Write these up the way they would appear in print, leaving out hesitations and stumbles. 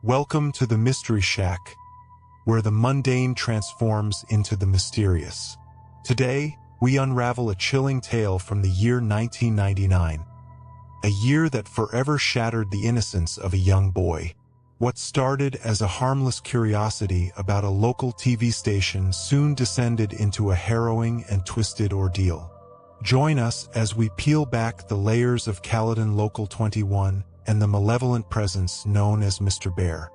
Welcome to the Mystery Shack, where the mundane transforms into the mysterious. Today, we unravel a chilling tale from the year 1999, a year that forever shattered the innocence of a young boy. What started as a harmless curiosity about a local TV station soon descended into a harrowing and twisted ordeal. Join us as we peel back the layers of Caledon Local 21 and the malevolent presence known as Mr. Bear.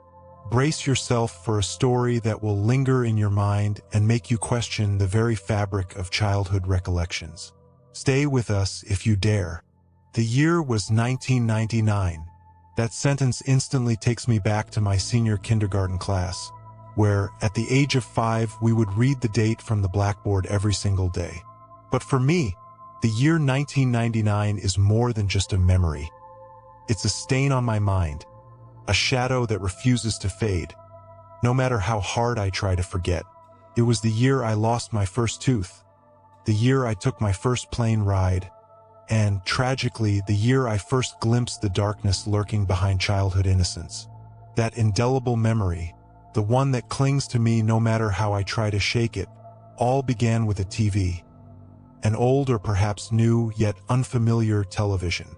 Brace yourself for a story that will linger in your mind and make you question the very fabric of childhood recollections. Stay with us if you dare. The year was 1999. That sentence instantly takes me back to my senior kindergarten class, where, at the age of 5, we would read the date from the blackboard every single day. But for me, the year 1999 is more than just a memory. It's a stain on my mind, a shadow that refuses to fade, no matter how hard I try to forget. It was the year I lost my first tooth, the year I took my first plane ride, and, tragically, the year I first glimpsed the darkness lurking behind childhood innocence. That indelible memory, the one that clings to me no matter how I try to shake it, all began with a TV. An old or perhaps new yet unfamiliar television.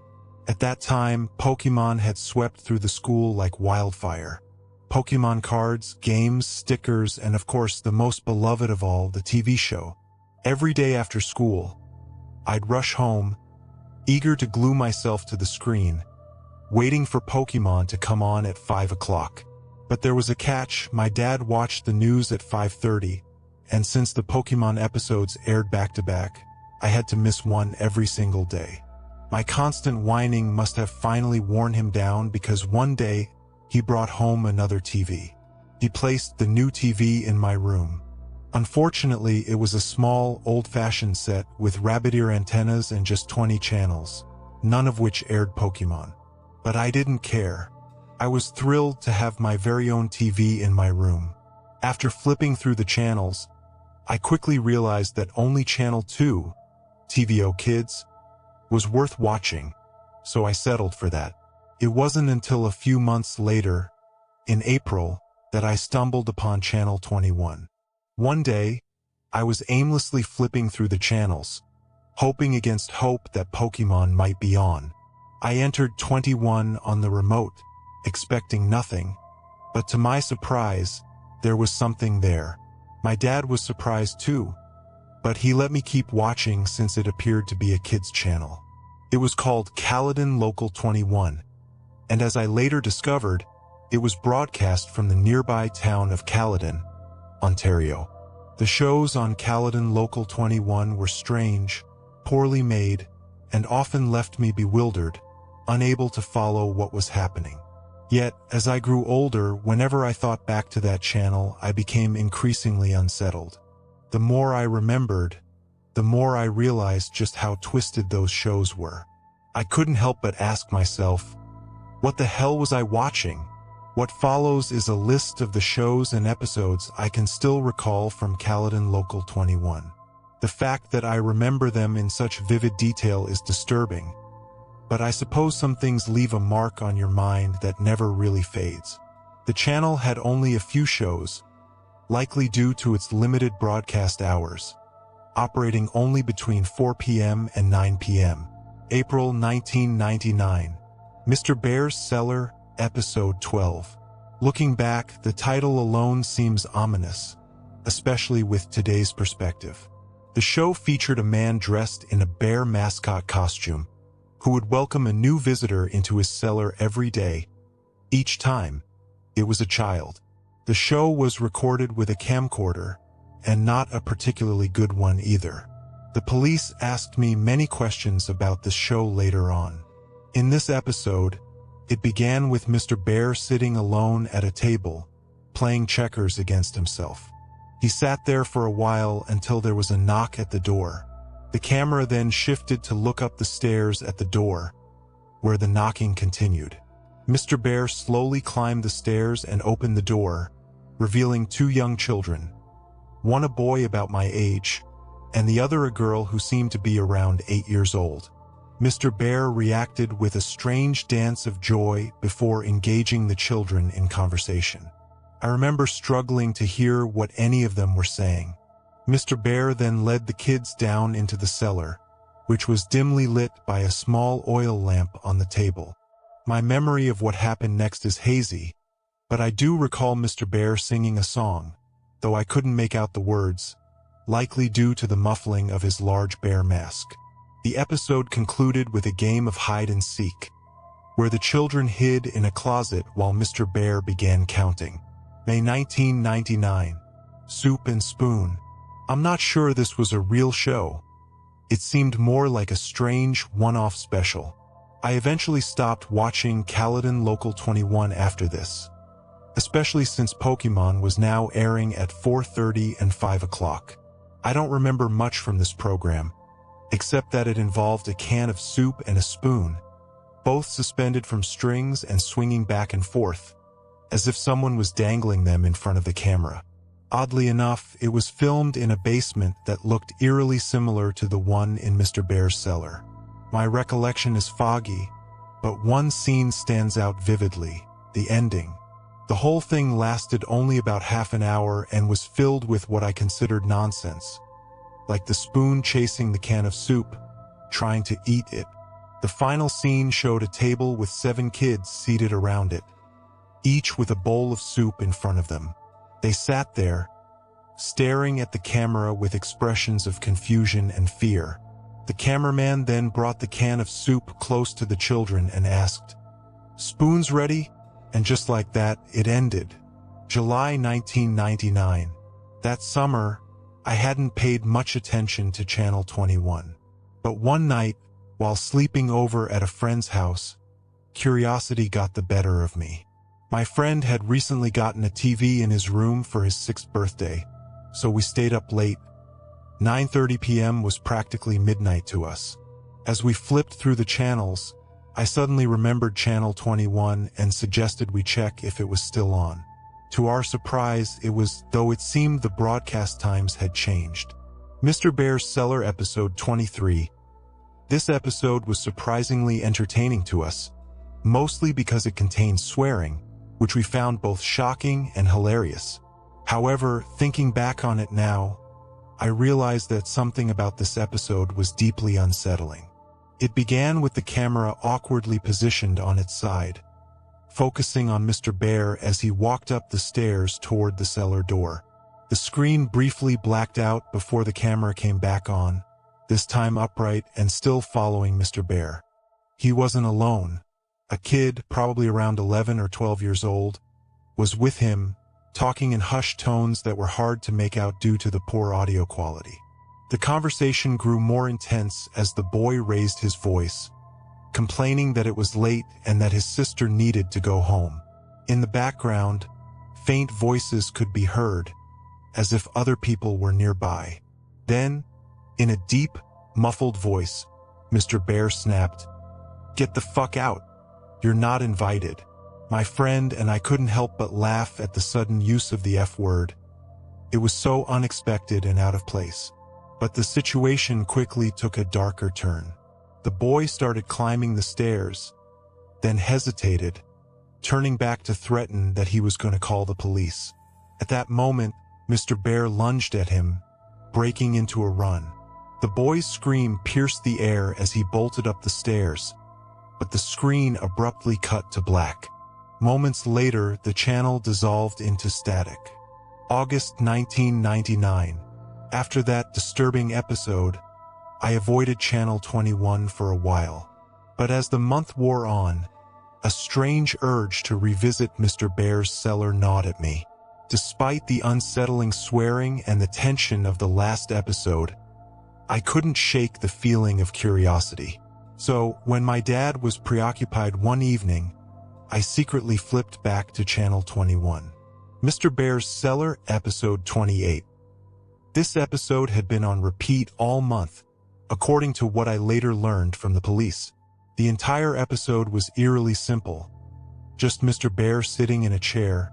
At that time, Pokemon had swept through the school like wildfire. Pokemon cards, games, stickers, and of course the most beloved of all, the TV show. Every day after school, I'd rush home, eager to glue myself to the screen, waiting for Pokemon to come on at 5 o'clock. But there was a catch. My dad watched the news at 5:30, and since the Pokemon episodes aired back-to-back, I had to miss one every single day. My constant whining must have finally worn him down because one day, he brought home another TV. He placed the new TV in my room. Unfortunately, it was a small, old-fashioned set with rabbit ear antennas and just 20 channels, none of which aired Pokemon. But I didn't care. I was thrilled to have my very own TV in my room. After flipping through the channels, I quickly realized that only Channel 2, TVO Kids, was worth watching, so I settled for that. It wasn't until a few months later, in April, that I stumbled upon Channel 21. One day, I was aimlessly flipping through the channels, hoping against hope that Pokemon might be on. I entered 21 on the remote, expecting nothing, but to my surprise, there was something there. My dad was surprised too, but he let me keep watching since it appeared to be a kids' channel. It was called Caledon Local 21, and as I later discovered, it was broadcast from the nearby town of Caledon, Ontario. The shows on Caledon Local 21 were strange, poorly made, and often left me bewildered, unable to follow what was happening. Yet, as I grew older, whenever I thought back to that channel, I became increasingly unsettled. The more I remembered, the more I realized just how twisted those shows were. I couldn't help but ask myself, what the hell was I watching? What follows is a list of the shows and episodes I can still recall from Caledon Local 21. The fact that I remember them in such vivid detail is disturbing, but I suppose some things leave a mark on your mind that never really fades. The channel had only a few shows, likely due to its limited broadcast hours, operating only between 4 p.m. and 9 p.m. April 1999. Mr. Bear's Cellar, Episode 12. Looking back, the title alone seems ominous, especially with today's perspective. The show featured a man dressed in a bear mascot costume, who would welcome a new visitor into his cellar every day. Each time, it was a child. The show was recorded with a camcorder, and not a particularly good one either. The police asked me many questions about the show later on. In this episode, it began with Mr. Bear sitting alone at a table, playing checkers against himself. He sat there for a while until there was a knock at the door. The camera then shifted to look up the stairs at the door, where the knocking continued. Mr. Bear slowly climbed the stairs and opened the door, revealing two young children, one a boy about my age, and the other a girl who seemed to be around 8 years old. Mr. Bear reacted with a strange dance of joy before engaging the children in conversation. I remember struggling to hear what any of them were saying. Mr. Bear then led the kids down into the cellar, which was dimly lit by a small oil lamp on the table. My memory of what happened next is hazy, but I do recall Mr. Bear singing a song, though I couldn't make out the words, likely due to the muffling of his large bear mask. The episode concluded with a game of hide-and-seek, where the children hid in a closet while Mr. Bear began counting. May 1999. Soup and Spoon. I'm not sure this was a real show. It seemed more like a strange, one-off special. I eventually stopped watching Caledon Local 21 after this, especially since Pokemon was now airing at 4:30 and 5 o'clock. I don't remember much from this program, except that it involved a can of soup and a spoon, both suspended from strings and swinging back and forth, as if someone was dangling them in front of the camera. Oddly enough, it was filmed in a basement that looked eerily similar to the one in Mr. Bear's cellar. My recollection is foggy, but one scene stands out vividly: the ending. The whole thing lasted only about half an hour and was filled with what I considered nonsense, like the spoon chasing the can of soup, trying to eat it. The final scene showed a table with 7 kids seated around it, each with a bowl of soup in front of them. They sat there, staring at the camera with expressions of confusion and fear. The cameraman then brought the can of soup close to the children and asked, "Spoons ready?" And just like that, it ended. July 1999. That summer, I hadn't paid much attention to Channel 21. But one night, while sleeping over at a friend's house, curiosity got the better of me. My friend had recently gotten a TV in his room for his 6th birthday, so we stayed up late. 9:30 p.m. was practically midnight to us. As we flipped through the channels, I suddenly remembered Channel 21 and suggested we check if it was still on. To our surprise, it was, though it seemed the broadcast times had changed. Mr. Bear's Cellar episode 23. This episode was surprisingly entertaining to us, mostly because it contained swearing, which we found both shocking and hilarious. However, thinking back on it now, I realized that something about this episode was deeply unsettling. It began with the camera awkwardly positioned on its side, focusing on Mr. Bear as he walked up the stairs toward the cellar door. The screen briefly blacked out before the camera came back on, this time upright and still following Mr. Bear. He wasn't alone. A kid, probably around 11 or 12 years old, was with him, talking in hushed tones that were hard to make out due to the poor audio quality. The conversation grew more intense as the boy raised his voice, complaining that it was late and that his sister needed to go home. In the background, faint voices could be heard, as if other people were nearby. Then, in a deep, muffled voice, Mr. Bear snapped, "Get the fuck out. You're not invited." My friend and I couldn't help but laugh at the sudden use of the F word. It was so unexpected and out of place. But the situation quickly took a darker turn. The boy started climbing the stairs, then hesitated, turning back to threaten that he was going to call the police. At that moment, Mr. Bear lunged at him, breaking into a run. The boy's scream pierced the air as he bolted up the stairs, but the screen abruptly cut to black. Moments later, the channel dissolved into static. August 1999. After that disturbing episode, I avoided Channel 21 for a while. But as the month wore on, a strange urge to revisit Mr. Bear's Cellar gnawed at me. Despite the unsettling swearing and the tension of the last episode, I couldn't shake the feeling of curiosity. So, when my dad was preoccupied one evening, I secretly flipped back to Channel 21. Mr. Bear's Cellar, episode 28. This episode had been on repeat all month, according to what I later learned from the police. The entire episode was eerily simple. Just Mr. Bear sitting in a chair,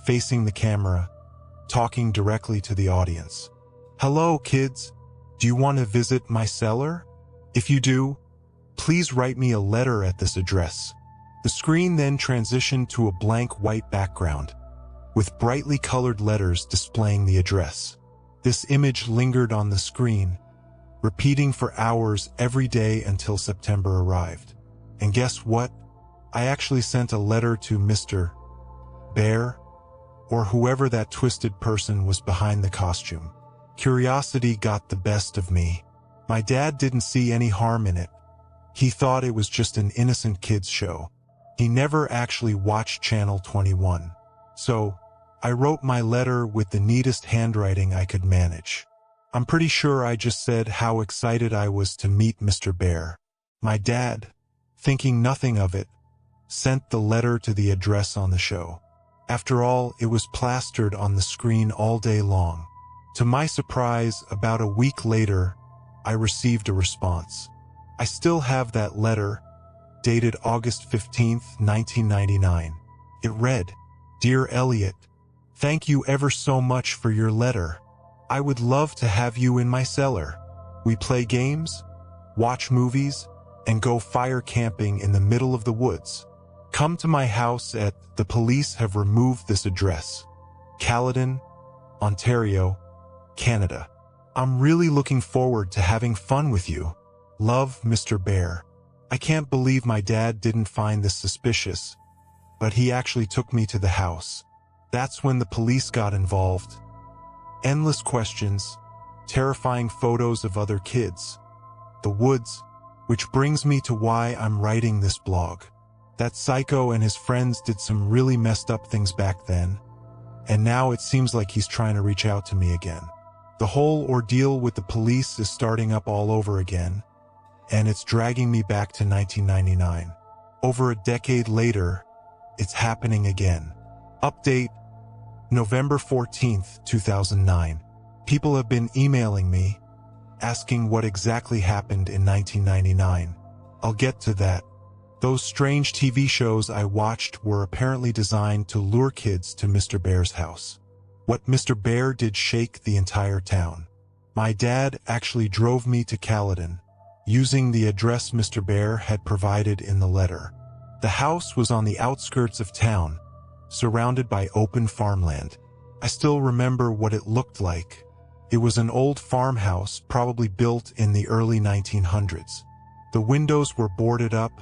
facing the camera, talking directly to the audience. "Hello, kids. Do you want to visit my cellar? If you do, Please write me a letter at this address. The screen then transitioned to a blank white background, with brightly colored letters displaying the address. This image lingered on the screen, repeating for hours every day until September arrived. And guess what? I actually sent a letter to Mr. Bear, or whoever that twisted person was behind the costume. Curiosity got the best of me. My dad didn't see any harm in it. He thought it was just an innocent kids show. He never actually watched Channel 21. So, I wrote my letter with the neatest handwriting I could manage. I'm pretty sure I just said how excited I was to meet Mr. Bear. My dad, thinking nothing of it, sent the letter to the address on the show. After all, it was plastered on the screen all day long. To my surprise, about a week later, I received a response. I still have that letter, dated August 15, 1999. It read, "Dear Elliot, thank you ever so much for your letter. I would love to have you in my cellar. We play games, watch movies, and go fire camping in the middle of the woods. Come to my house at the police have removed this address. Caledon, Ontario, Canada. I'm really looking forward to having fun with you. Love, Mr. Bear." I can't believe my dad didn't find this suspicious, but he actually took me to the house. That's when the police got involved. Endless questions, terrifying photos of other kids, the woods, which brings me to why I'm writing this blog. That psycho and his friends did some really messed up things back then, and now it seems like he's trying to reach out to me again. The whole ordeal with the police is starting up all over again, and it's dragging me back to 1999. Over a decade later, it's happening again. Update, November 14th, 2009. People have been emailing me, asking what exactly happened in 1999. I'll get to that. Those strange TV shows I watched were apparently designed to lure kids to Mr. Bear's house. What Mr. Bear did shake the entire town. My dad actually drove me to Caledon, using the address Mr. Bear had provided in the letter. The house was on the outskirts of town, surrounded by open farmland. I still remember what it looked like. It was an old farmhouse, probably built in the early 1900s. The windows were boarded up,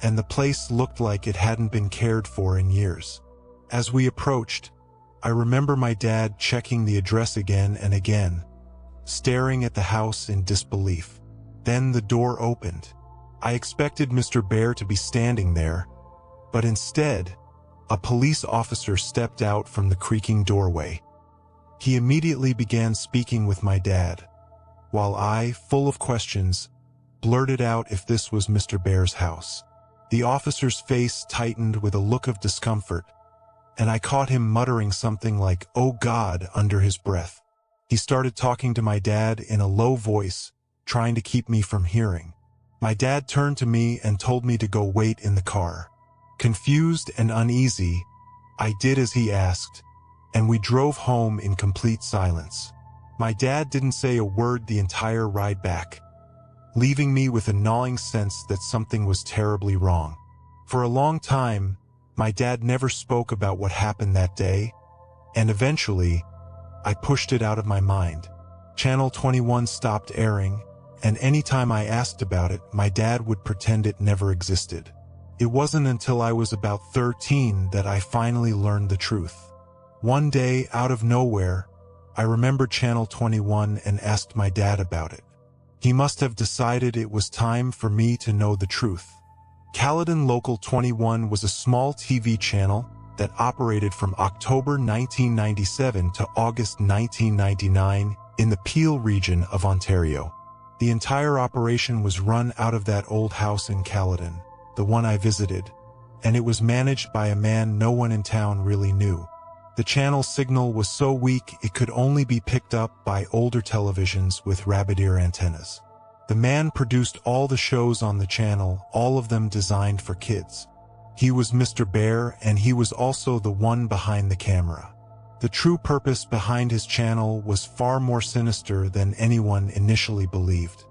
and the place looked like it hadn't been cared for in years. As we approached, I remember my dad checking the address again and again, staring at the house in disbelief. Then the door opened. I expected Mr. Bear to be standing there, but instead, a police officer stepped out from the creaking doorway. He immediately began speaking with my dad, while I, full of questions, blurted out if this was Mr. Bear's house. The officer's face tightened with a look of discomfort, and I caught him muttering something like, "Oh God," under his breath. He started talking to my dad in a low voice, trying to keep me from hearing. My dad turned to me and told me to go wait in the car. Confused and uneasy, I did as he asked, and we drove home in complete silence. My dad didn't say a word the entire ride back, leaving me with a gnawing sense that something was terribly wrong. For a long time, my dad never spoke about what happened that day, and eventually, I pushed it out of my mind. Channel 21 stopped airing, and anytime I asked about it, my dad would pretend it never existed. It wasn't until I was about 13 that I finally learned the truth. One day, out of nowhere, I remembered Channel 21 and asked my dad about it. He must have decided it was time for me to know the truth. Caledon Local 21 was a small TV channel that operated from October 1997 to August 1999 in the Peel region of Ontario. The entire operation was run out of that old house in Caledon, the one I visited, and it was managed by a man no one in town really knew. The channel signal was so weak it could only be picked up by older televisions with rabbit ear antennas. The man produced all the shows on the channel, all of them designed for kids. He was Mr. Bear, and he was also the one behind the camera. The true purpose behind his channel was far more sinister than anyone initially believed.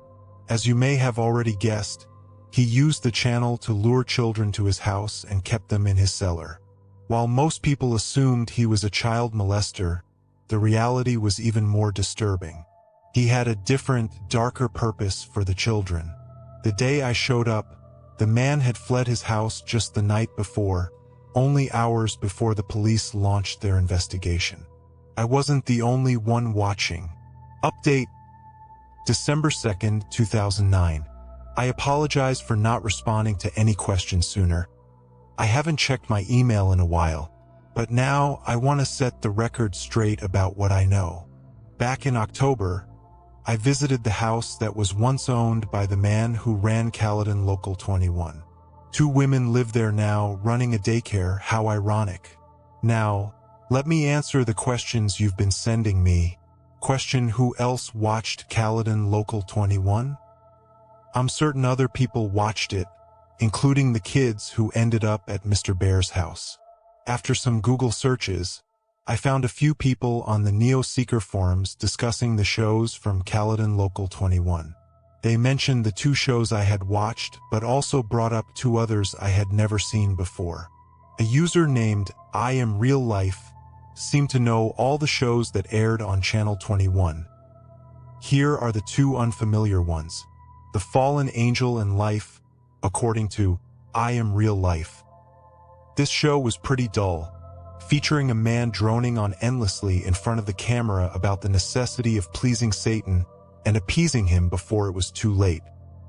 As you may have already guessed, He used the channel to lure children to his house and kept them in his cellar. While most people assumed he was a child molester, the reality was even more disturbing. He had a different, darker purpose for the children. The day I showed up, the man had fled his house just the night before, only hours before the police launched their investigation. I wasn't the only one watching. Update: December 2nd, 2009. I apologize for not responding to any questions sooner. I haven't checked my email in a while, but now I want to set the record straight about what I know. Back in October, I visited the house that was once owned by the man who ran Caledon Local 21. 2 women live there now, running a daycare. How ironic. Now, let me answer the questions you've been sending me. Question: who else watched Caledon Local 21? I'm certain other people watched it, including the kids who ended up at Mr. Bear's house. After some Google searches, I found a few people on the Neo-Seeker forums discussing the shows from Caledon Local 21. They mentioned the 2 shows I had watched, but also brought up 2 others I had never seen before. A user named I Am Real Life seemed to know all the shows that aired on Channel 21. Here are the 2 unfamiliar ones. The Fallen Angel and Life, according to I Am Real Life. This show was pretty dull, featuring a man droning on endlessly in front of the camera about the necessity of pleasing Satan and appeasing him before it was too late.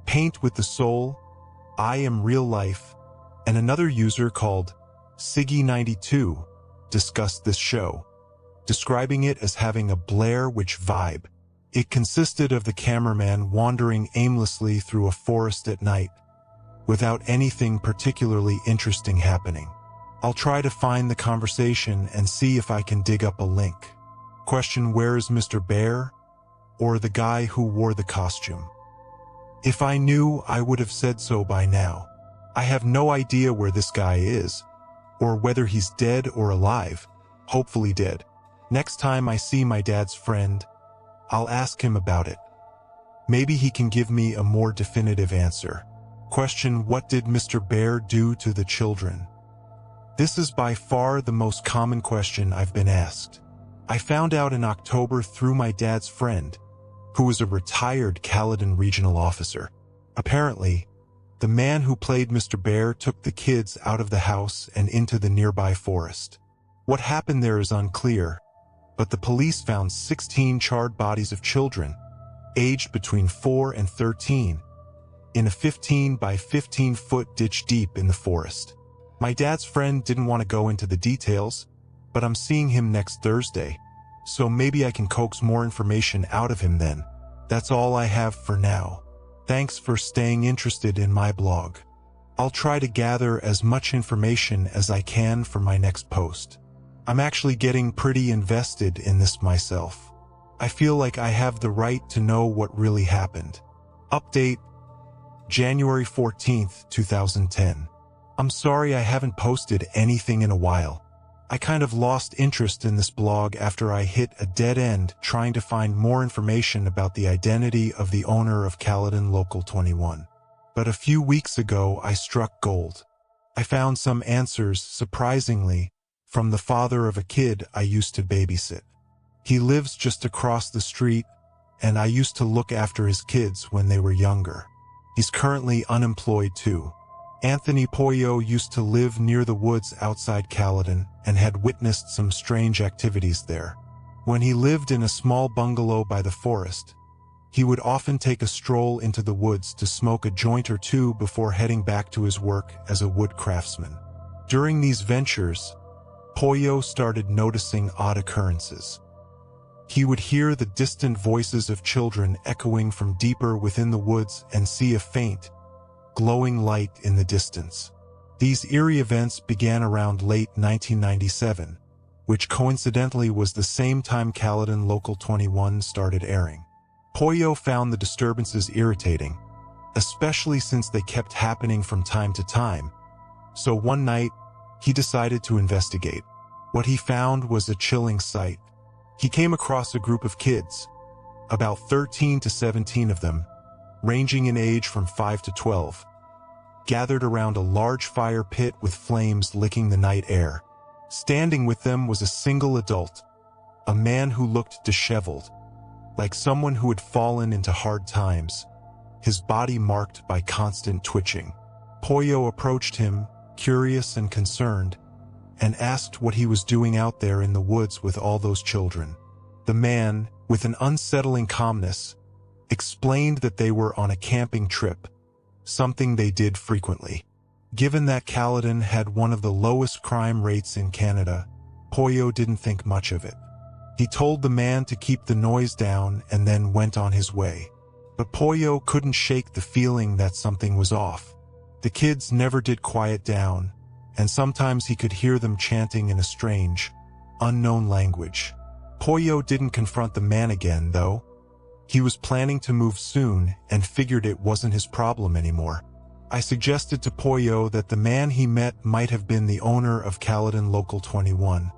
Paint with the Soul, I Am Real Life, and another user called Siggy92 discussed this show, describing it as having a Blair Witch vibe. It consisted of the cameraman wandering aimlessly through a forest at night, without anything particularly interesting happening. I'll try to find the conversation and see if I can dig up a link. Question: where is Mr. Bear? Or the guy who wore the costume? If I knew, I would have said so by now. I have no idea where this guy is, or whether he's dead or alive, hopefully dead. Next time I see my dad's friend, I'll ask him about it. Maybe he can give me a more definitive answer. Question: what did Mr. Bear do to the children? This is by far the most common question I've been asked. I found out in October through my dad's friend, who was a retired Caledon regional officer. Apparently, the man who played Mr. Bear took the kids out of the house and into the nearby forest. What happened there is unclear, but the police found 16 charred bodies of children, aged between 4 and 13, in a 15 by 15-foot ditch deep in the forest. My dad's friend didn't want to go into the details, but I'm seeing him next Thursday, so maybe I can coax more information out of him then. That's all I have for now. Thanks for staying interested in my blog. I'll try to gather as much information as I can for my next post. I'm actually getting pretty invested in this myself. I feel like I have the right to know what really happened. Update: January 14th, 2010. I'm sorry I haven't posted anything in a while. I kind of lost interest in this blog after I hit a dead end trying to find more information about the identity of the owner of Caledon Local 21. But a few weeks ago I struck gold. I found some answers, surprisingly, from the father of a kid I used to babysit. He lives just across the street, and I used to look after his kids when they were younger. He's currently unemployed too. Anthony Pollo used to live near the woods outside Caledon and had witnessed some strange activities there. When he lived in a small bungalow by the forest, he would often take a stroll into the woods to smoke a joint or 2 before heading back to his work as a wood craftsman. During these ventures, Pollo started noticing odd occurrences. He would hear the distant voices of children echoing from deeper within the woods and see a faint, glowing light in the distance. These eerie events began around late 1997, which coincidentally was the same time Caledon Local 21 started airing. Pollo found the disturbances irritating, especially since they kept happening from time to time, so one night, he decided to investigate. What he found was a chilling sight. He came across a group of kids, about 13 to 17 of them, ranging in age from 5 to 12, gathered around a large fire pit with flames licking the night air. Standing with them was a single adult, a man who looked disheveled, like someone who had fallen into hard times, his body marked by constant twitching. Pollo approached him, curious and concerned, and asked what he was doing out there in the woods with all those children. The man, with an unsettling calmness, explained that they were on a camping trip, something they did frequently. Given that Caledon had one of the lowest crime rates in Canada, Pollo didn't think much of it. He told the man to keep the noise down and then went on his way. But Pollo couldn't shake the feeling that something was off. The kids never did quiet down, and sometimes he could hear them chanting in a strange, unknown language. Pollo didn't confront the man again, though. He was planning to move soon and figured it wasn't his problem anymore. I suggested to Pollo that the man he met might have been the owner of Caledon Local 21,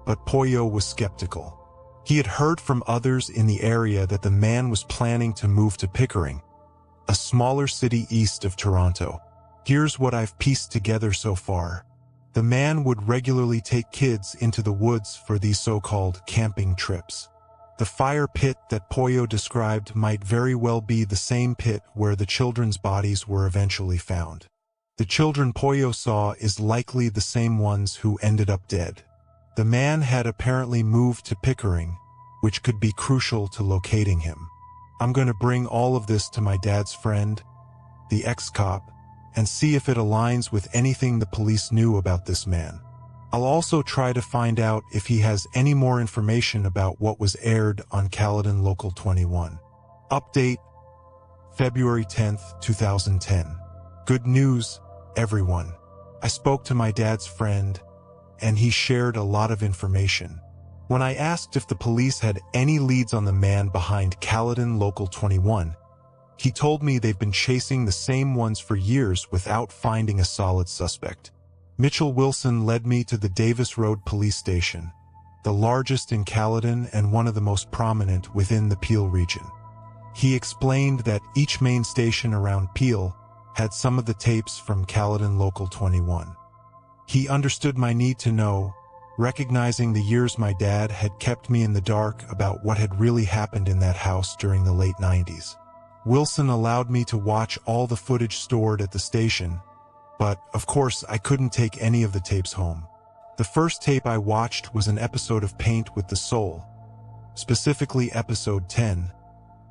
but Pollo was skeptical. He had heard from others in the area that the man was planning to move to Pickering, a smaller city east of Toronto. Here's what I've pieced together so far. The man would regularly take kids into the woods for these so-called camping trips. The fire pit that Pollo described might very well be the same pit where the children's bodies were eventually found. The children Pollo saw is likely the same ones who ended up dead. The man had apparently moved to Pickering, which could be crucial to locating him. I'm going to bring all of this to my dad's friend, the ex-cop, and see if it aligns with anything the police knew about this man. I'll also try to find out if he has any more information about what was aired on Caledon Local 21. Update: February 10th, 2010. Good news, everyone. I spoke to my dad's friend, and he shared a lot of information. When I asked if the police had any leads on the man behind Caledon Local 21, he told me they've been chasing the same ones for years without finding a solid suspect. Mitchell Wilson led me to the Davis Road Police Station, the largest in Caledon and one of the most prominent within the Peel region. He explained that each main station around Peel had some of the tapes from Caledon Local 21. He understood my need to know, recognizing the years my dad had kept me in the dark about what had really happened in that house during the late 90s. Wilson allowed me to watch all the footage stored at the station, but, of course, I couldn't take any of the tapes home. The first tape I watched was an episode of Paint with the Soul, specifically episode 10,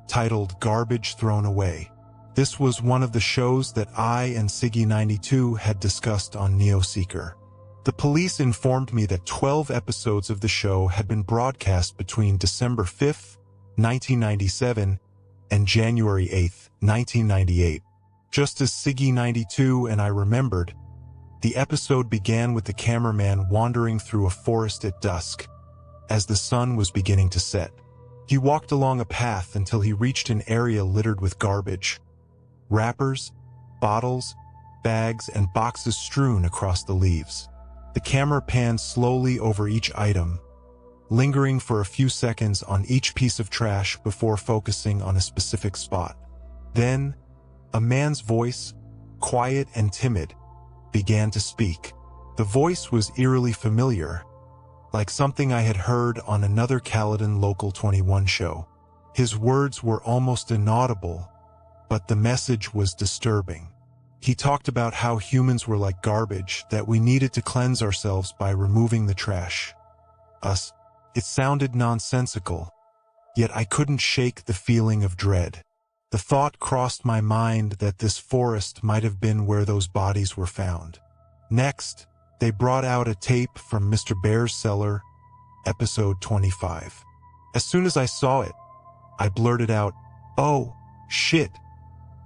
titled Garbage Thrown Away. This was one of the shows that I and Siggy92 had discussed on Neoseeker. The police informed me that 12 episodes of the show had been broadcast between December 5, 1997, and January 8, 1998. Just as Siggy92 and I remembered, the episode began with the cameraman wandering through a forest at dusk, as the sun was beginning to set. He walked along a path until he reached an area littered with garbage, wrappers, bottles, bags, and boxes strewn across the leaves. The camera panned slowly over each item, lingering for a few seconds on each piece of trash before focusing on a specific spot. Then, a man's voice, quiet and timid, began to speak. The voice was eerily familiar, like something I had heard on another Caledon Local 21 show. His words were almost inaudible, but the message was disturbing. He talked about how humans were like garbage, that we needed to cleanse ourselves by removing the trash. Us. It sounded nonsensical, yet I couldn't shake the feeling of dread. The thought crossed my mind that this forest might have been where those bodies were found. Next, they brought out a tape from Mr. Bear's Cellar, episode 25. As soon as I saw it, I blurted out, "Oh, shit,"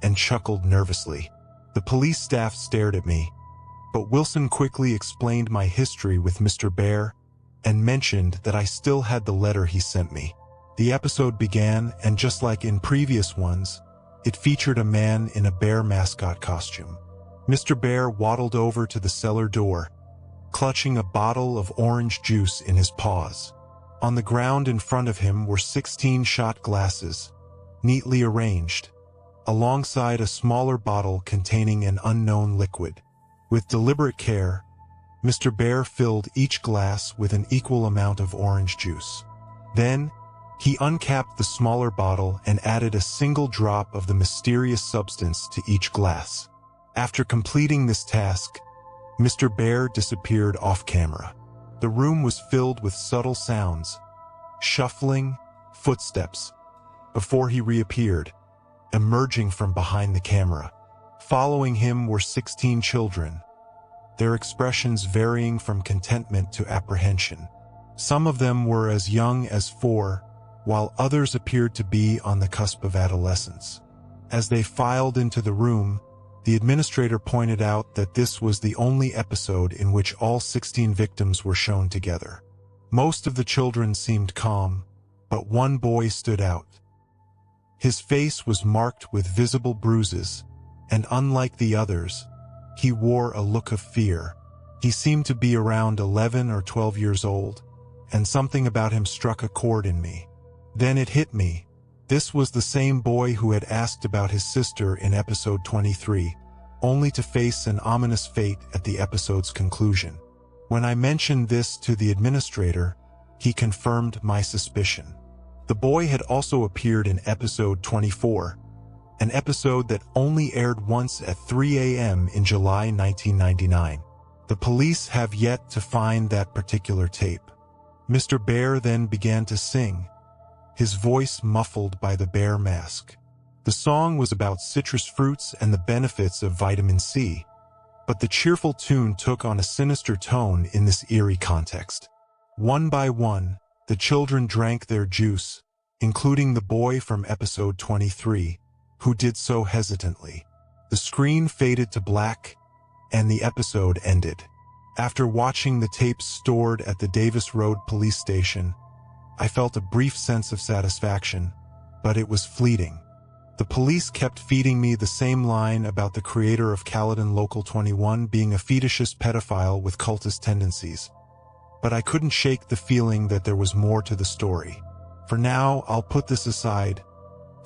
and chuckled nervously. The police staff stared at me, but Wilson quickly explained my history with Mr. Bear and mentioned that I still had the letter he sent me. The episode began, and just like in previous ones, it featured a man in a bear mascot costume. Mr. Bear waddled over to the cellar door, clutching a bottle of orange juice in his paws. On the ground in front of him were 16 shot glasses, neatly arranged, alongside a smaller bottle containing an unknown liquid. With deliberate care, Mr. Bear filled each glass with an equal amount of orange juice. Then, he uncapped the smaller bottle and added a single drop of the mysterious substance to each glass. After completing this task, Mr. Bear disappeared off camera. The room was filled with subtle sounds, shuffling, footsteps, before he reappeared, emerging from behind the camera. Following him were 16 children, their expressions varying from contentment to apprehension. Some of them were as young as 4, while others appeared to be on the cusp of adolescence. As they filed into the room, the administrator pointed out that this was the only episode in which all 16 victims were shown together. Most of the children seemed calm, but one boy stood out. His face was marked with visible bruises, and unlike the others, he wore a look of fear. He seemed to be around 11 or 12 years old, and something about him struck a chord in me. Then it hit me. This was the same boy who had asked about his sister in episode 23, only to face an ominous fate at the episode's conclusion. When I mentioned this to the administrator, he confirmed my suspicion. The boy had also appeared in episode 24, an episode that only aired once at 3 a.m. in July 1999. The police have yet to find that particular tape. Mr. Bear then began to sing, his voice muffled by the bear mask. The song was about citrus fruits and the benefits of vitamin C, but the cheerful tune took on a sinister tone in this eerie context. One by one, the children drank their juice, including the boy from episode 23, who did so hesitantly. The screen faded to black, and the episode ended. After watching the tapes stored at the Davis Road police station, I felt a brief sense of satisfaction, but it was fleeting. The police kept feeding me the same line about the creator of Caledon Local 21 being a fetishist pedophile with cultist tendencies, but I couldn't shake the feeling that there was more to the story. For now, I'll put this aside,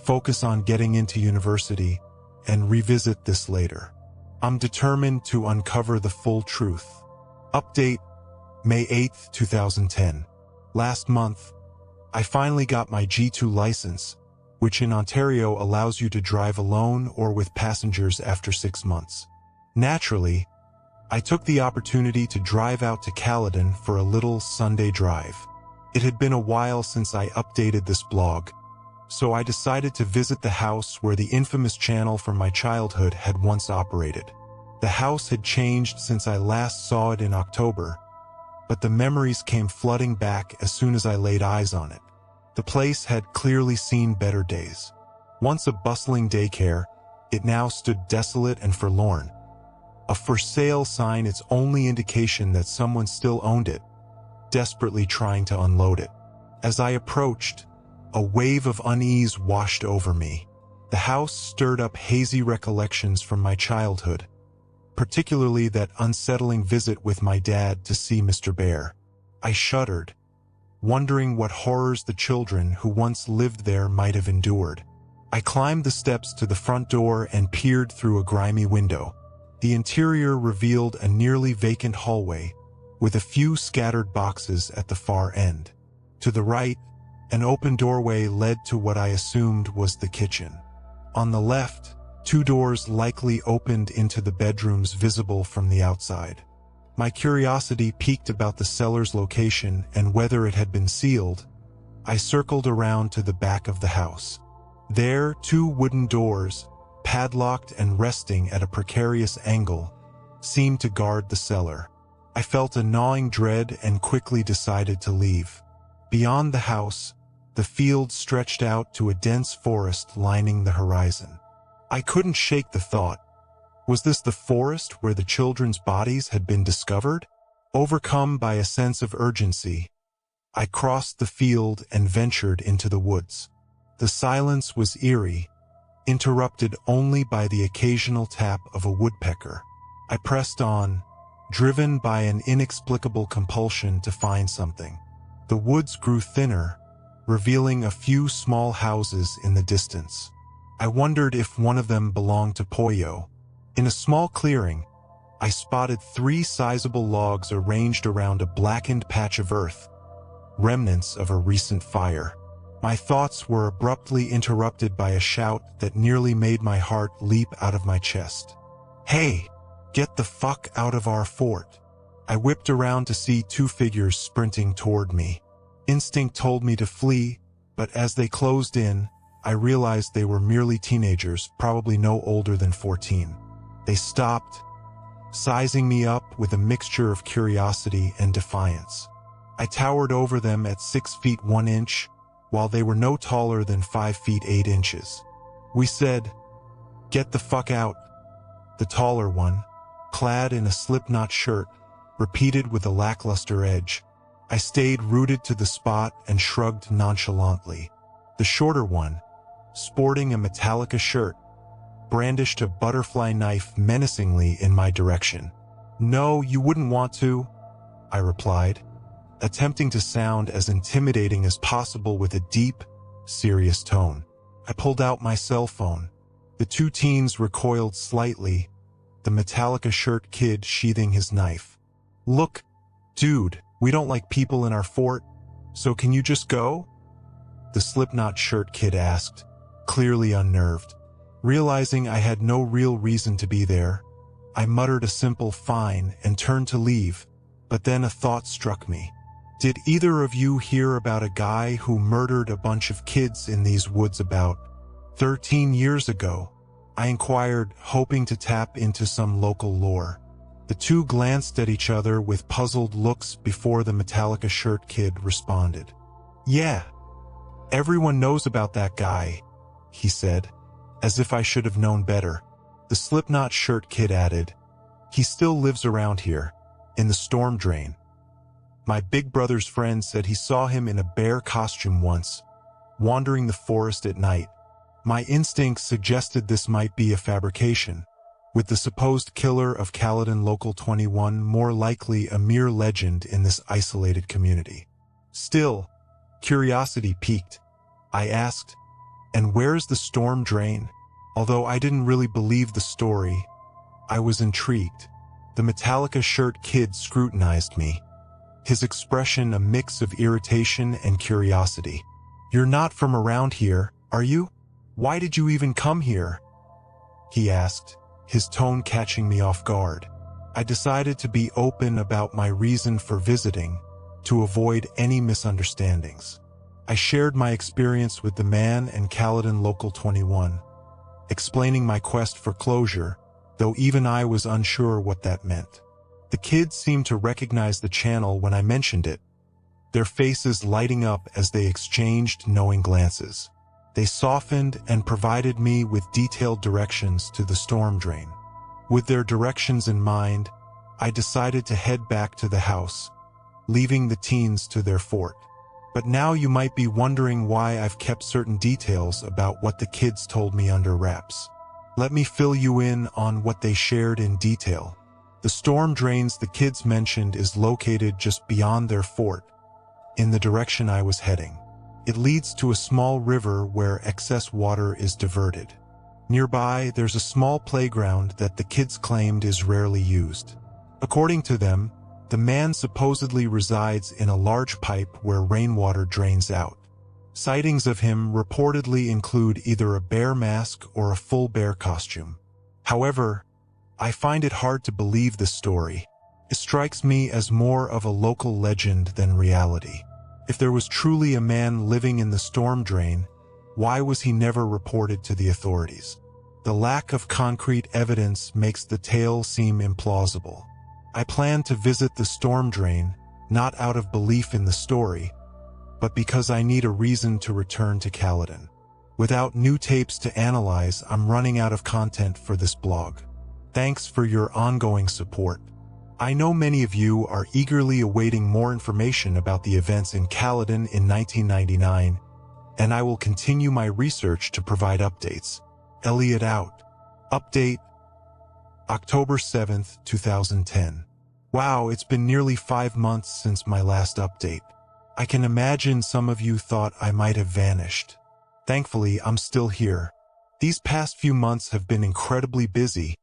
focus on getting into university, and revisit this later. I'm determined to uncover the full truth. Update, May 8, 2010. Last month, I finally got my G2 license, which in Ontario allows you to drive alone or with passengers after 6 months. Naturally, I took the opportunity to drive out to Caledon for a little Sunday drive. It had been a while since I updated this blog, so I decided to visit the house where the infamous channel from my childhood had once operated. The house had changed since I last saw it in October, but the memories came flooding back as soon as I laid eyes on it. The place had clearly seen better days. Once a bustling daycare, it now stood desolate and forlorn. A for sale sign, its only indication that someone still owned it, desperately trying to unload it. As I approached, a wave of unease washed over me. The house stirred up hazy recollections from my childhood, particularly that unsettling visit with my dad to see Mr. Bear. I shuddered, wondering what horrors the children who once lived there might have endured. I climbed the steps to the front door and peered through a grimy window. The interior revealed a nearly vacant hallway, with a few scattered boxes at the far end. To the right, an open doorway led to what I assumed was the kitchen. On the left, 2 doors likely opened into the bedrooms visible from the outside. My curiosity piqued about the cellar's location and whether it had been sealed. I circled around to the back of the house. There, 2 wooden doors, padlocked and resting at a precarious angle, seemed to guard the cellar. I felt a gnawing dread and quickly decided to leave. Beyond the house, the field stretched out to a dense forest lining the horizon. I couldn't shake the thought. Was this the forest where the children's bodies had been discovered? Overcome by a sense of urgency, I crossed the field and ventured into the woods. The silence was eerie, interrupted only by the occasional tap of a woodpecker. I pressed on, driven by an inexplicable compulsion to find something. The woods grew thinner, revealing a few small houses in the distance. I wondered if one of them belonged to Pollo. In a small clearing, I spotted 3 sizable logs arranged around a blackened patch of earth, remnants of a recent fire. My thoughts were abruptly interrupted by a shout that nearly made my heart leap out of my chest. "Hey, get the fuck out of our fort." I whipped around to see 2 figures sprinting toward me. Instinct told me to flee, but as they closed in, I realized they were merely teenagers, probably no older than 14. They stopped, sizing me up with a mixture of curiosity and defiance. I towered over them at 6 feet 1 inch, while they were no taller than 5 feet 8 inches. We said, "Get the fuck out." The taller one, clad in a slipknot shirt, repeated with a lackluster edge. I stayed rooted to the spot and shrugged nonchalantly. The shorter one, sporting a Metallica shirt, brandished a butterfly knife menacingly in my direction. "No, you wouldn't want to," I replied, attempting to sound as intimidating as possible with a deep, serious tone. I pulled out my cell phone. The 2 teens recoiled slightly, the Metallica shirt kid sheathing his knife. "Look, dude, we don't like people in our fort, so can you just go?" the slipknot shirt kid asked, clearly unnerved. Realizing I had no real reason to be there, I muttered a simple "fine" and turned to leave, but then a thought struck me. Did either of you hear about a guy who murdered a bunch of kids in these woods about 13 years ago? I inquired, hoping to tap into some local lore. The 2 glanced at each other with puzzled looks before the Metallica shirt kid responded. "Yeah, everyone knows about that guy," he said, as if I should have known better. The slipknot shirt kid added, "He still lives around here, in the storm drain. My big brother's friend said he saw him in a bear costume once, wandering the forest at night." My instincts suggested this might be a fabrication, with the supposed killer of Caledon Local 21 more likely a mere legend in this isolated community. Still, curiosity piqued. I asked, "And where's the storm drain?" Although I didn't really believe the story, I was intrigued. The Metallica shirt kid scrutinized me, his expression a mix of irritation and curiosity. "You're not from around here, are you? Why did you even come here?" he asked, his tone catching me off guard. I decided to be open about my reason for visiting, to avoid any misunderstandings. I shared my experience with the man and Caledon Local 21, explaining my quest for closure, though even I was unsure what that meant. The kids seemed to recognize the channel when I mentioned it, their faces lighting up as they exchanged knowing glances. They softened and provided me with detailed directions to the storm drain. With their directions in mind, I decided to head back to the house, leaving the teens to their fort. But now you might be wondering why I've kept certain details about what the kids told me under wraps. Let me fill you in on what they shared in detail. The storm drains the kids mentioned is located just beyond their fort, in the direction I was heading. It leads to a small river where excess water is diverted. Nearby, there's a small playground that the kids claimed is rarely used. According to them, the man supposedly resides in a large pipe where rainwater drains out. Sightings of him reportedly include either a bear mask or a full bear costume. However, I find it hard to believe this story. It strikes me as more of a local legend than reality. If there was truly a man living in the storm drain, why was he never reported to the authorities? The lack of concrete evidence makes the tale seem implausible. I plan to visit the storm drain, not out of belief in the story, but because I need a reason to return to Caledon. Without new tapes to analyze, I'm running out of content for this blog. Thanks for your ongoing support. I know many of you are eagerly awaiting more information about the events in Caledon in 1999, and I will continue my research to provide updates. Elliot out. Update October 7th, 2010. Wow, it's been nearly 5 months since my last update. I can imagine some of you thought I might have vanished. Thankfully, I'm still here. These past few months have been incredibly busy,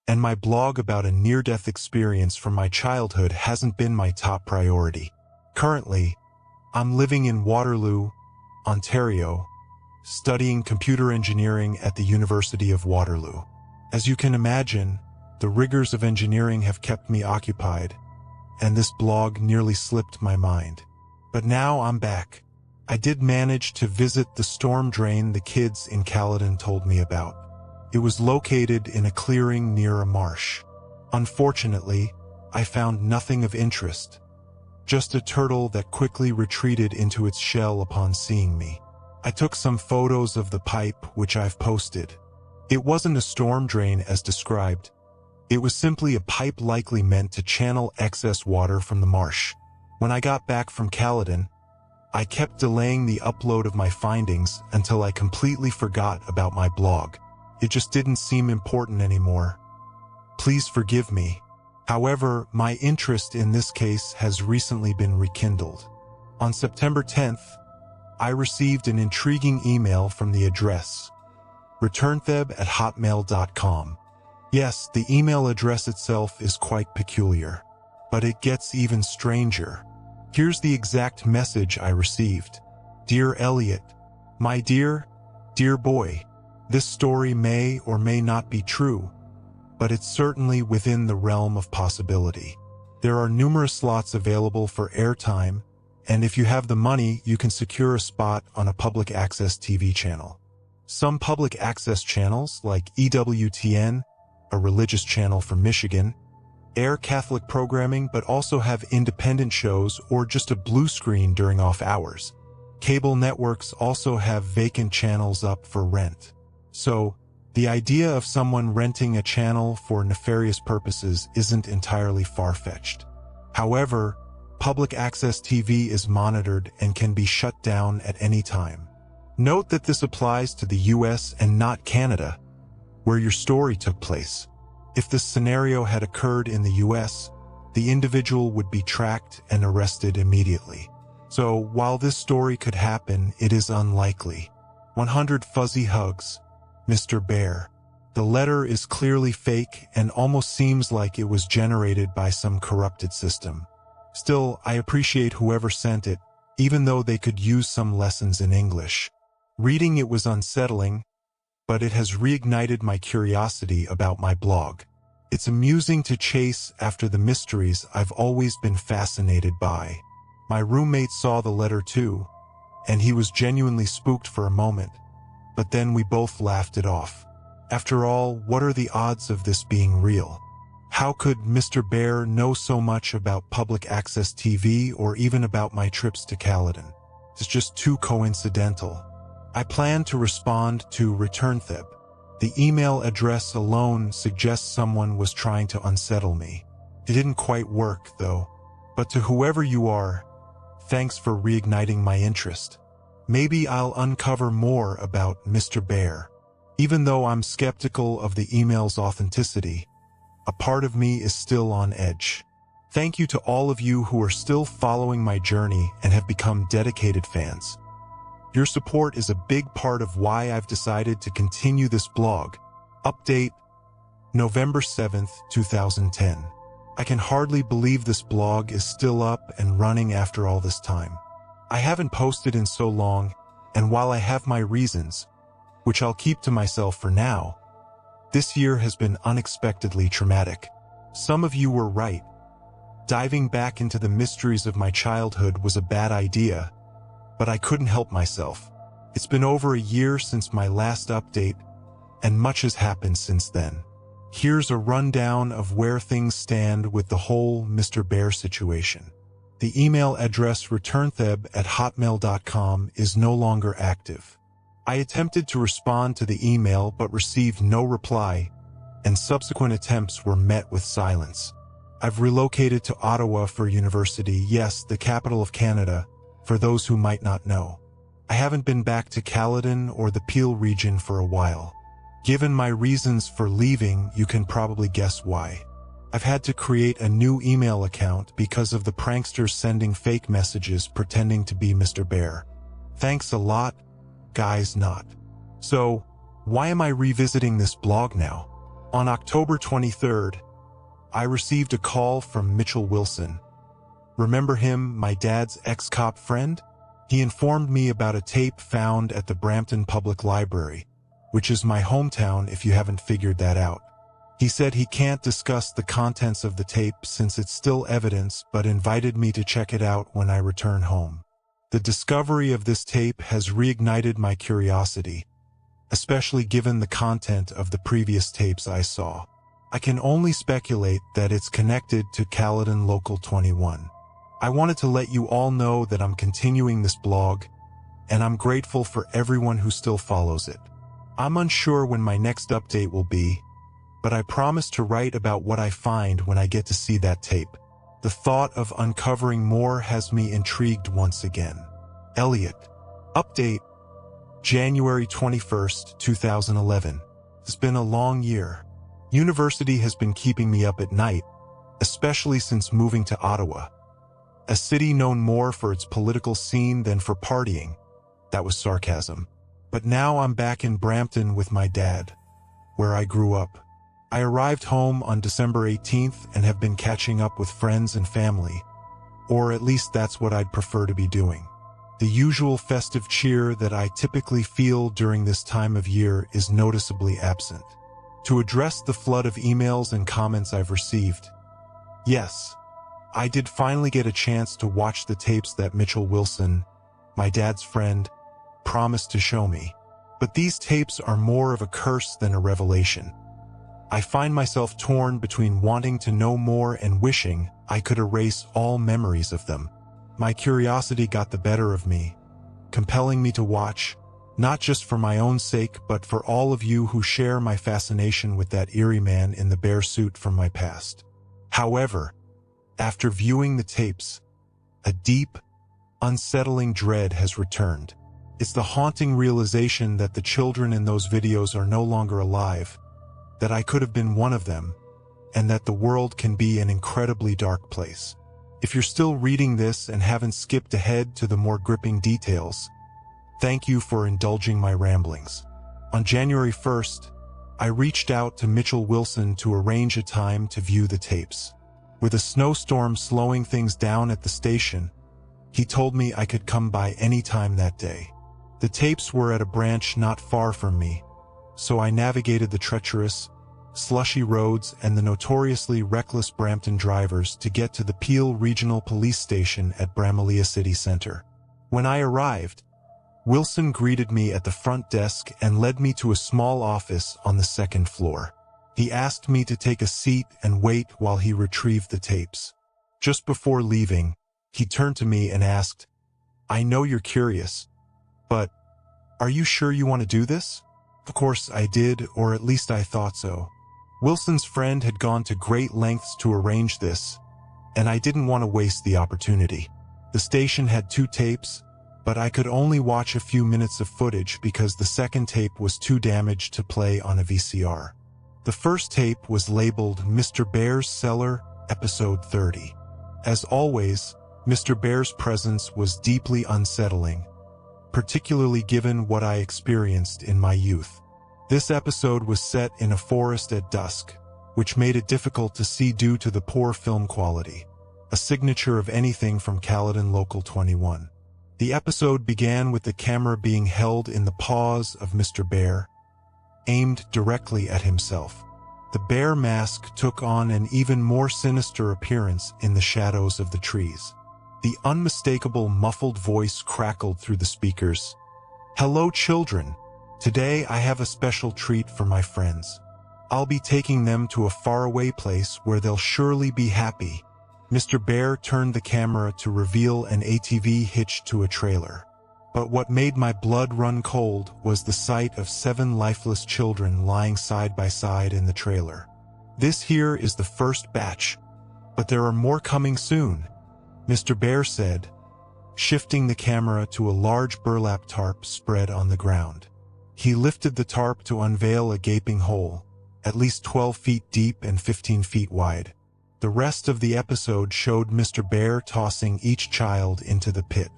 and my blog about a near-death experience from my childhood hasn't been my top priority. Currently, I'm living in Waterloo, Ontario, studying computer engineering at the University of Waterloo. As you can imagine, the rigors of engineering have kept me occupied, and this blog nearly slipped my mind. But now I'm back. I did manage to visit the storm drain the kids in Caledon told me about. It was located in a clearing near a marsh. Unfortunately, I found nothing of interest, just a turtle that quickly retreated into its shell upon seeing me. I took some photos of the pipe, which I've posted. It wasn't a storm drain as described. It was simply a pipe likely meant to channel excess water from the marsh. When I got back from Caledon, I kept delaying the upload of my findings until I completely forgot about my blog. It just didn't seem important anymore. Please forgive me. However, my interest in this case has recently been rekindled. On September 10th, I received an intriguing email from the address returntheb@hotmail.com. Yes, the email address itself is quite peculiar, but it gets even stranger. Here's the exact message I received. Dear Elliot, my dear boy, this story may or may not be true, but it's certainly within the realm of possibility. There are numerous slots available for airtime, and if you have the money, you can secure a spot on a public access TV channel. Some public access channels, like EWTN, a religious channel from Michigan, air Catholic programming but also have independent shows or just a blue screen during off hours. Cable networks also have vacant channels up for rent. So, the idea of someone renting a channel for nefarious purposes isn't entirely far-fetched. However, public access TV is monitored and can be shut down at any time. Note that this applies to the US and not Canada, where your story took place. If this scenario had occurred in the US, the individual would be tracked and arrested immediately. So, while this story could happen, it is unlikely. 100 fuzzy hugs, Mr. Bear. The letter is clearly fake and almost seems like it was generated by some corrupted system. Still, I appreciate whoever sent it, even though they could use some lessons in English. Reading it was unsettling, but it has reignited my curiosity about my blog. It's amusing to chase after the mysteries I've always been fascinated by. My roommate saw the letter too, and he was genuinely spooked for a moment, but then we both laughed it off. After all, what are the odds of this being real? How could Mr. Bear know so much about public access TV or even about my trips to Caledon? It's just too coincidental. I plan to respond to returntheb. The email address alone suggests someone was trying to unsettle me. It didn't quite work, though. But to whoever you are, thanks for reigniting my interest. Maybe I'll uncover more about Mr. Bear. Even though I'm skeptical of the email's authenticity, a part of me is still on edge. Thank you to all of you who are still following my journey and have become dedicated fans. Your support is a big part of why I've decided to continue this blog. Update, November 7th, 2010. I can hardly believe this blog is still up and running after all this time. I haven't posted in so long, and while I have my reasons, which I'll keep to myself for now, this year has been unexpectedly traumatic. Some of you were right. Diving back into the mysteries of my childhood was a bad idea, but I couldn't help myself. It's been over a year since my last update, and much has happened since then. Here's a rundown of where things stand with the whole Mr. Bear situation. The email address returntheb@hotmail.com is no longer active. I attempted to respond to the email but received no reply, and subsequent attempts were met with silence. I've relocated to Ottawa for university, yes, the capital of Canada, for those who might not know. I haven't been back to Caledon or the Peel region for a while. Given my reasons for leaving, you can probably guess why. I've had to create a new email account because of the pranksters sending fake messages pretending to be Mr. Bear. Thanks a lot, guys not. So, Why am I revisiting this blog now? On October 23rd, I received a call from Mitchell Wilson. Remember him, my dad's ex-cop friend? He informed me about a tape found at the Brampton Public Library, which is my hometown if you haven't figured that out. He said he can't discuss the contents of the tape since it's still evidence, but invited me to check it out when I return home. The discovery of this tape has reignited my curiosity, especially given the content of the previous tapes I saw. I can only speculate that it's connected to Caledon Local 21. I wanted to let you all know that I'm continuing this blog, and I'm grateful for everyone who still follows it. I'm unsure when my next update will be, but I promise to write about what I find when I get to see that tape. The thought of uncovering more has me intrigued once again. Elliot. Update. January 21st, 2011. It's been a long year. University has been keeping me up at night, especially since moving to Ottawa, a city known more for its political scene than for partying. That was sarcasm. But now I'm back in Brampton with my dad, where I grew up. I arrived home on December 18th and have been catching up with friends and family, or at least that's what I'd prefer to be doing. The usual festive cheer that I typically feel during this time of year is noticeably absent. To address the flood of emails and comments I've received, yes, I did finally get a chance to watch the tapes that Mitchell Wilson, my dad's friend, promised to show me. But these tapes are more of a curse than a revelation. I find myself torn between wanting to know more and wishing I could erase all memories of them. My curiosity got the better of me, compelling me to watch, not just for my own sake but for all of you who share my fascination with that eerie man in the bear suit from my past. However, after viewing the tapes, a deep, unsettling dread has returned. It's the haunting realization that the children in those videos are no longer alive, that I could have been one of them, and that the world can be an incredibly dark place. If you're still reading this and haven't skipped ahead to the more gripping details, thank you for indulging my ramblings. On January 1st, I reached out to Mitchell Wilson to arrange a time to view the tapes. With a snowstorm slowing things down at the station, he told me I could come by any time that day. The tapes were at a branch not far from me, so I navigated the treacherous, slushy roads and the notoriously reckless Brampton drivers to get to the Peel Regional Police Station at Bramalea City Center. When I arrived, Wilson greeted me at the front desk and led me to a small office on the second floor. He asked me to take a seat and wait while he retrieved the tapes. Just before leaving, he turned to me and asked, "I know you're curious, but are you sure you want to do this?" Of course I did, or at least I thought so. Wilson's friend had gone to great lengths to arrange this, and I didn't want to waste the opportunity. The station had 2 tapes, but I could only watch a few minutes of footage because the second tape was too damaged to play on a VCR. The first tape was labeled Mr. Bear's Cellar, Episode 30. As always, Mr. Bear's presence was deeply unsettling, particularly given what I experienced in my youth. This episode was set in a forest at dusk, which made it difficult to see due to the poor film quality, a signature of anything from Caledon Local 21. The episode began with the camera being held in the paws of Mr. Bear, aimed directly at himself. The bear mask took on an even more sinister appearance in the shadows of the trees. The unmistakable muffled voice crackled through the speakers. "Hello, children. Today I have a special treat for my friends. I'll be taking them to a faraway place where they'll surely be happy." Mr. Bear turned the camera to reveal an ATV hitched to a trailer. But what made my blood run cold was the sight of 7 lifeless children lying side by side in the trailer. "This here is the first batch, but there are more coming soon," Mr. Bear said, shifting the camera to a large burlap tarp spread on the ground. He lifted the tarp to unveil a gaping hole, at least 12 feet deep and 15 feet wide. The rest of the episode showed Mr. Bear tossing each child into the pit.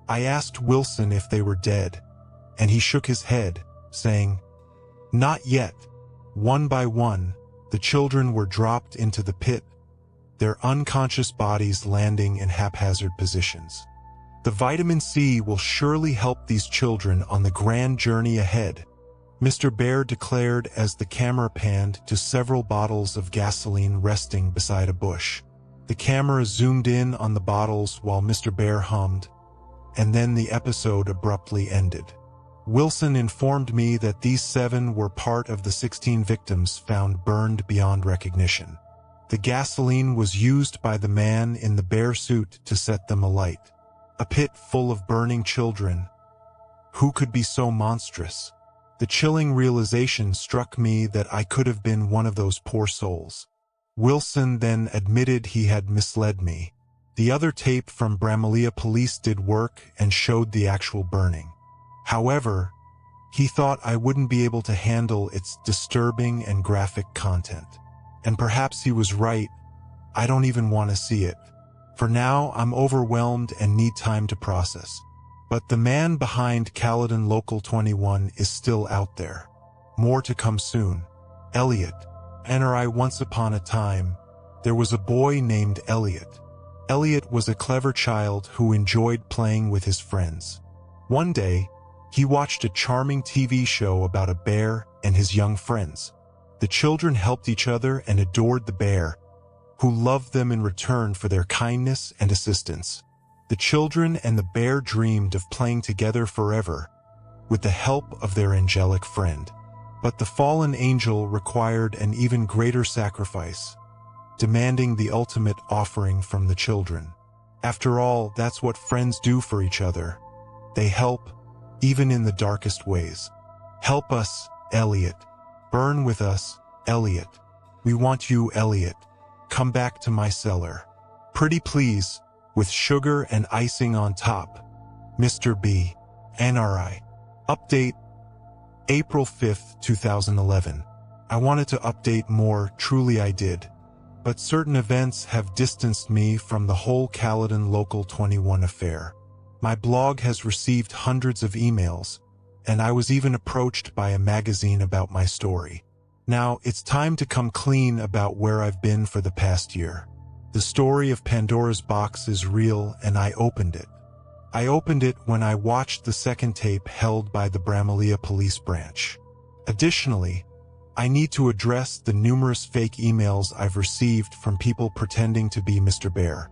I asked Wilson if they were dead, and he shook his head, saying, Not yet. One by one, the children were dropped into the pit, their unconscious bodies landing in haphazard positions. The vitamin C will surely help these children on the grand journey ahead, Mr. Bear declared as the camera panned to several bottles of gasoline resting beside a bush. The camera zoomed in on the bottles while Mr. Bear hummed, and then the episode abruptly ended. Wilson informed me that these 7 were part of the 16 victims found burned beyond recognition. The gasoline was used by the man in the bear suit to set them alight. A pit full of burning children. Who could be so monstrous? The chilling realization struck me that I could have been one of those poor souls. Wilson then admitted he had misled me. The other tape from Bramalea police did work and showed the actual burning. However, he thought I wouldn't be able to handle its disturbing and graphic content. And perhaps he was right. I don't even want to see it. For now, I'm overwhelmed and need time to process. But the man behind Caledon Local 21 is still out there. More to come soon. Elliot. NRI. Once upon a time, there was a boy named Elliot. Elliot was a clever child who enjoyed playing with his friends. One day, he watched a charming TV show about a bear and his young friends. The children helped each other and adored the bear, who loved them in return for their kindness and assistance. The children and the bear dreamed of playing together forever, with the help of their angelic friend. But the fallen angel required an even greater sacrifice, demanding the ultimate offering from the children. After all, that's what friends do for each other. They help, even in the darkest ways. Help us, Elliot. Burn with us, Elliot. We want you, Elliot. Come back to my cellar. Pretty please, with sugar and icing on top. Mr. B. NRI. Update. April 5th, 2011. I wanted to update more, truly I did. But certain events have distanced me from the whole Caledon Local 21 affair. My blog has received hundreds of emails, and I was even approached by a magazine about my story. Now, it's time to come clean about where I've been for the past year. The story of Pandora's box is real, and I opened it. I opened it when I watched the second tape held by the Bramalea police branch. Additionally, I need to address the numerous fake emails I've received from people pretending to be Mr. Bear.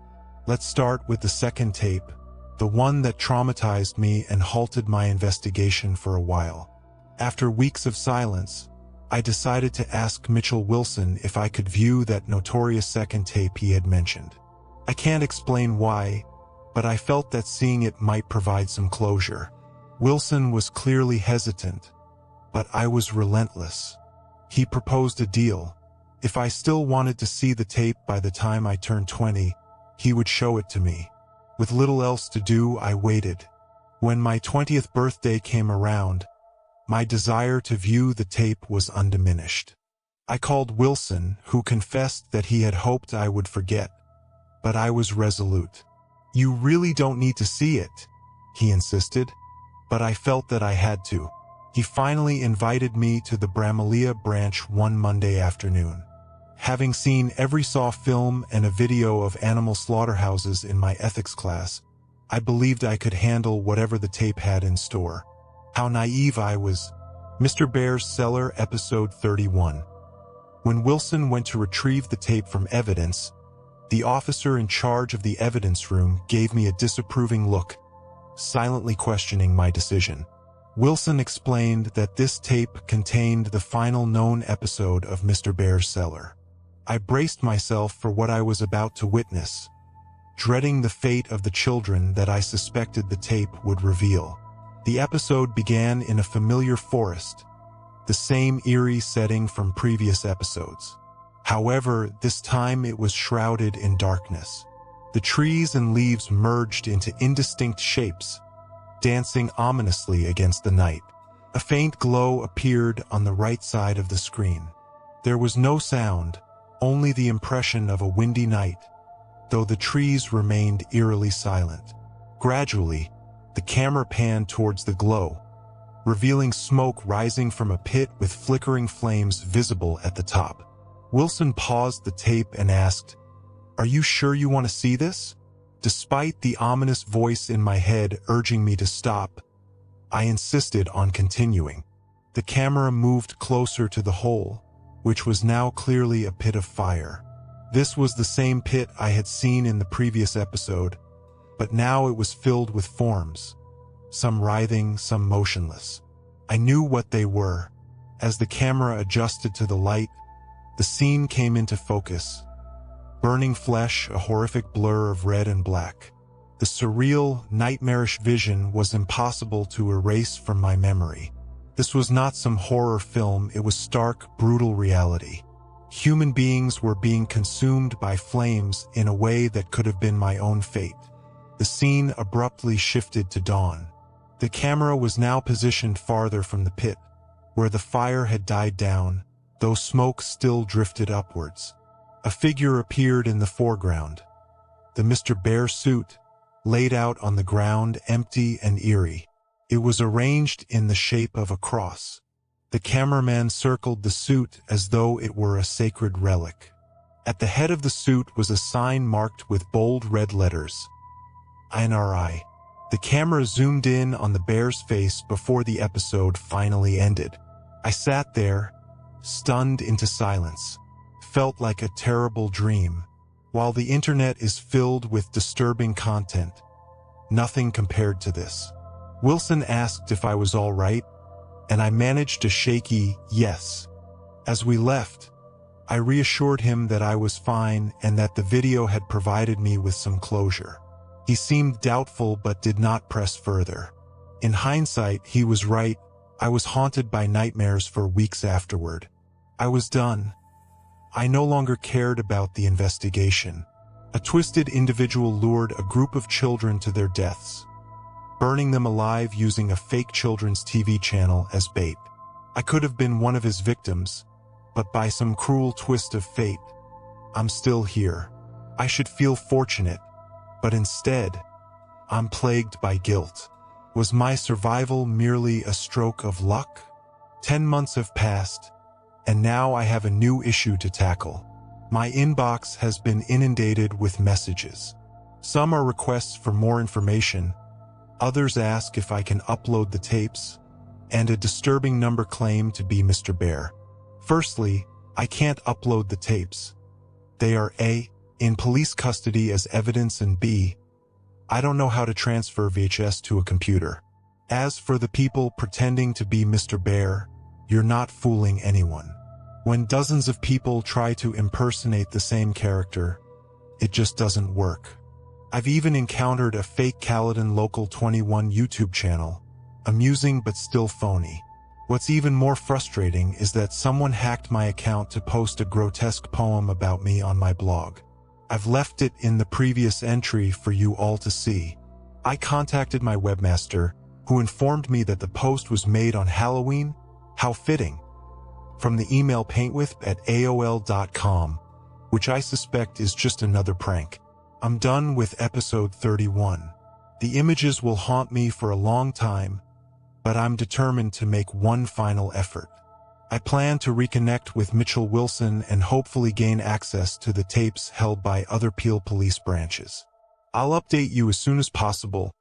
Let's start with the second tape, the one that traumatized me and halted my investigation for a while. After weeks of silence, I decided to ask Mitchell Wilson if I could view that notorious second tape he had mentioned. I can't explain why, but I felt that seeing it might provide some closure. Wilson was clearly hesitant, but I was relentless. He proposed a deal. If I still wanted to see the tape by the time I turned 20, he would show it to me. With little else to do, I waited. When my 20th birthday came around, my desire to view the tape was undiminished. I called Wilson, who confessed that he had hoped I would forget, but I was resolute. You really don't need to see it, he insisted, but I felt that I had to. He finally invited me to the Bramalea branch one Monday afternoon. Having seen every Saw film and a video of animal slaughterhouses in my ethics class, I believed I could handle whatever the tape had in store. How naive I was. Mr. Bear's Cellar, episode 31. When Wilson went to retrieve the tape from evidence, the officer in charge of the evidence room gave me a disapproving look, silently questioning my decision. Wilson explained that this tape contained the final known episode of Mr. Bear's Cellar. I braced myself for what I was about to witness, dreading the fate of the children that I suspected the tape would reveal. The episode began in a familiar forest, the same eerie setting from previous episodes. However, this time it was shrouded in darkness. The trees and leaves merged into indistinct shapes, dancing ominously against the night. A faint glow appeared on the right side of the screen. There was no sound, only the impression of a windy night, though the trees remained eerily silent. Gradually, the camera panned towards the glow, revealing smoke rising from a pit with flickering flames visible at the top. Wilson paused the tape and asked, "Are you sure you want to see this?" Despite the ominous voice in my head urging me to stop, I insisted on continuing. The camera moved closer to the hole, which was now clearly a pit of fire. This was the same pit I had seen in the previous episode, but now it was filled with forms, some writhing, some motionless. I knew what they were. As the camera adjusted to the light, the scene came into focus. Burning flesh, a horrific blur of red and black. The surreal, nightmarish vision was impossible to erase from my memory. This was not some horror film, it was stark, brutal reality. Human beings were being consumed by flames in a way that could have been my own fate. The scene abruptly shifted to dawn. The camera was now positioned farther from the pit, where the fire had died down, though smoke still drifted upwards. A figure appeared in the foreground. The Mr. Bear suit, laid out on the ground, empty and eerie. It was arranged in the shape of a cross. The cameraman circled the suit as though it were a sacred relic. At the head of the suit was a sign marked with bold red letters, INRI. The camera zoomed in on the bear's face before the episode finally ended. I sat there, stunned into silence. Felt like a terrible dream. While the internet is filled with disturbing content, nothing compared to this. Wilson asked if I was all right, and I managed a shaky yes. As we left, I reassured him that I was fine and that the video had provided me with some closure. He seemed doubtful but did not press further. In hindsight, he was right. I was haunted by nightmares for weeks afterward. I was done. I no longer cared about the investigation. A twisted individual lured a group of children to their deaths, burning them alive using a fake children's TV channel as bait. I could have been one of his victims, but by some cruel twist of fate, I'm still here. I should feel fortunate, but instead, I'm plagued by guilt. Was my survival merely a stroke of luck? 10 months have passed, and now I have a new issue to tackle. My inbox has been inundated with messages. Some are requests for more information, others ask if I can upload the tapes, and a disturbing number claim to be Mr. Bear. Firstly, I can't upload the tapes. They are A, in police custody as evidence, and B, I don't know how to transfer VHS to a computer. As for the people pretending to be Mr. Bear, you're not fooling anyone. When dozens of people try to impersonate the same character, it just doesn't work. I've even encountered a fake Caledon Local 21 YouTube channel, amusing but still phony. What's even more frustrating is that someone hacked my account to post a grotesque poem about me on my blog. I've left it in the previous entry for you all to see. I contacted my webmaster, who informed me that the post was made on Halloween. How fitting. From the email paintwith@aol.com, which I suspect is just another prank. I'm done with episode 31. The images will haunt me for a long time, but I'm determined to make one final effort. I plan to reconnect with Mitchell Wilson and hopefully gain access to the tapes held by other Peel police branches. I'll update you as soon as possible.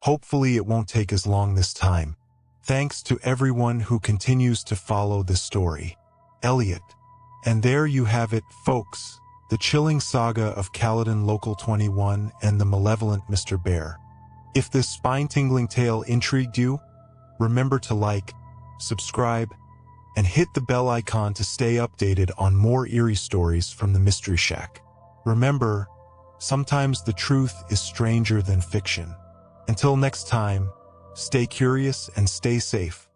Hopefully it won't take as long this time. Thanks to everyone who continues to follow this story. Elliot. And there you have it, folks. The chilling saga of Caledon Local 21 and the malevolent Mr. Bear. If this spine-tingling tale intrigued you, remember to like, subscribe, and hit the bell icon to stay updated on more eerie stories from the Mystery Shack. Remember, sometimes the truth is stranger than fiction. Until next time, stay curious and stay safe.